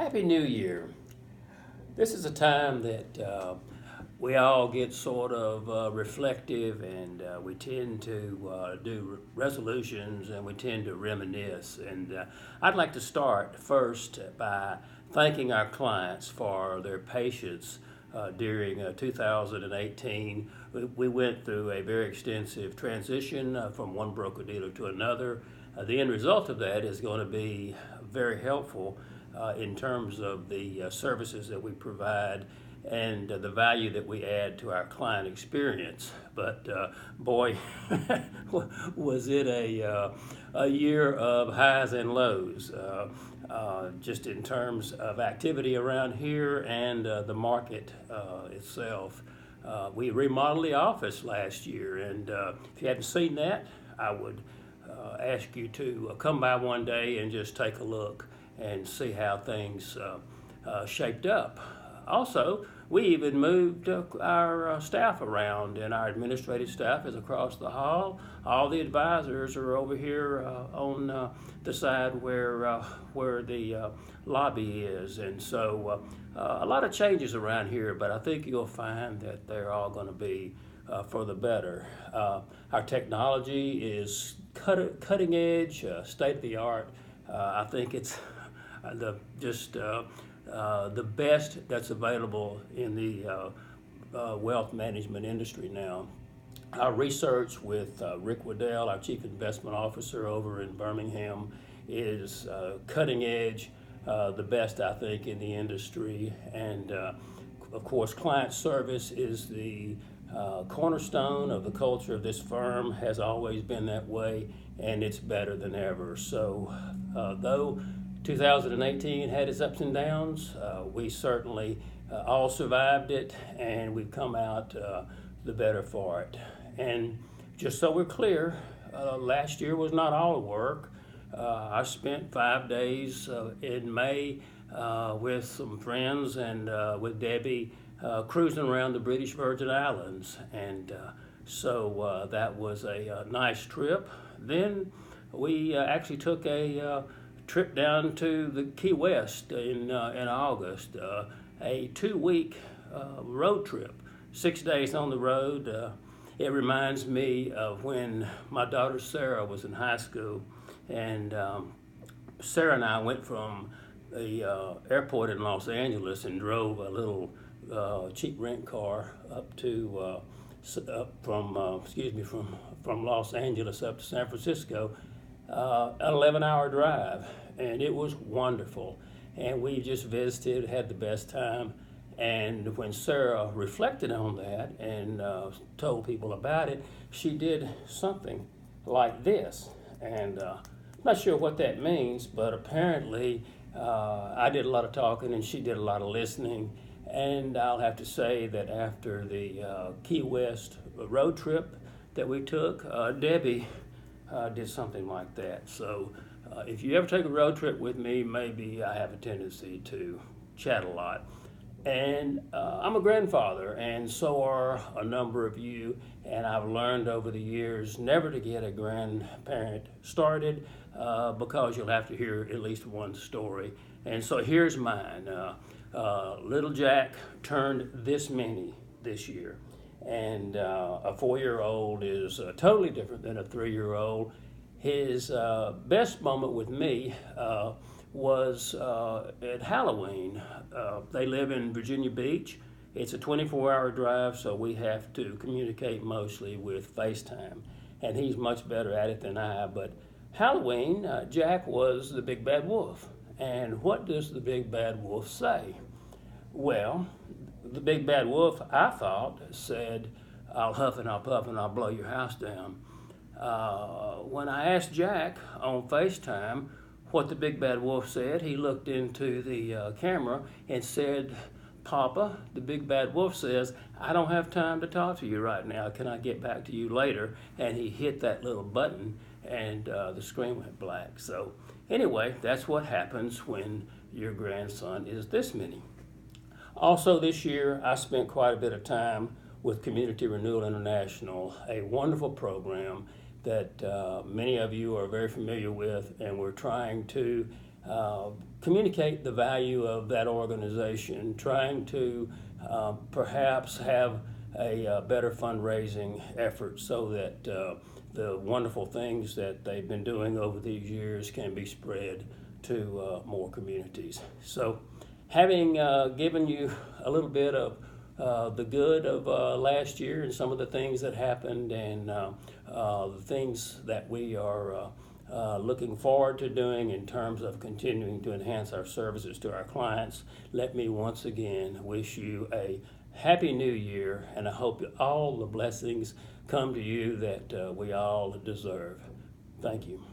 Happy New Year. This is a time that we all get sort of reflective and we tend to do resolutions and we tend to reminisce. And I'd like to start first by thanking our clients for their patience during 2018. We went through a very extensive transition from one broker dealer to another. The end result of that is going to be very helpful in terms of the services that we provide and the value that we add to our client experience. But boy, was it a year of highs and lows, just in terms of activity around here and the market itself. We remodeled the office last year, and if you hadn't seen that, I would ask you to come by one day and just take a look and see how things shaped up. Also, we even moved our staff around, and our administrative staff is across the hall. All the advisors are over here on the side where the lobby is, and so a lot of changes around here. But I think you'll find that they're all going to be for the better. Our technology is cutting edge, state of the art. I think it's the best that's available in the wealth management industry now. Our research with Rick Waddell, our Chief Investment Officer over in Birmingham, is cutting edge, the best I think in the industry. And of course, client service is the cornerstone of the culture of this firm, has always been that way, and it's better than ever. So though 2018 had its ups and downs, we certainly all survived it, and we've come out the better for it. And just so we're clear, last year was not all work. I spent 5 days in May with some friends and with Debbie cruising around the British Virgin Islands, and so that was a nice trip. Then we actually took a trip down to the Key West in August, a 2-week road trip, 6 days on the road. It reminds me of when my daughter Sarah was in high school, and Sarah and I went from the airport in Los Angeles and drove a little cheap rent car up to from Los Angeles up to San Francisco, an 11-hour drive, and it was wonderful. And we just visited, had the best time. And when Sarah reflected on that and told people about it, she did something like this. And I'm not sure what that means, but apparently I did a lot of talking and she did a lot of listening. And I'll have to say that after the Key West road trip that we took, Debbie did something like that. So if you ever take a road trip with me, maybe I have a tendency to chat a lot. And I'm a grandfather, and so are a number of you, and I've learned over the years never to get a grandparent started because you'll have to hear at least one story. And so here's mine. Little Jack turned this many this year, and a 4-year-old is totally different than a 3-year-old. His best moment with me was at Halloween. They live in Virginia Beach. It's a 24-hour drive, so we have to communicate mostly with FaceTime, and he's much better at it than I. But Halloween, Jack was the big bad wolf. And what does the big bad wolf say? Well, the big bad wolf, I thought, said, "I'll huff and I'll puff and I'll blow your house down." When I asked Jack on FaceTime what the big bad wolf said, he looked into the camera and said, "Papa, the big bad wolf says, I don't have time to talk to you right now. Can I get back to you later?" And he hit that little button and the screen went black. So anyway, that's what happens when your grandson is this many. Also this year, I spent quite a bit of time with Community Renewal International, a wonderful program that many of you are very familiar with, and we're trying to communicate the value of that organization, trying to perhaps have a better fundraising effort so that the wonderful things that they've been doing over these years can be spread to more communities. So, having given you a little bit of the good of last year and some of the things that happened and the things that we are looking forward to doing in terms of continuing to enhance our services to our clients, let me once again wish you a Happy New Year, and I hope all the blessings come to you that we all deserve. Thank you.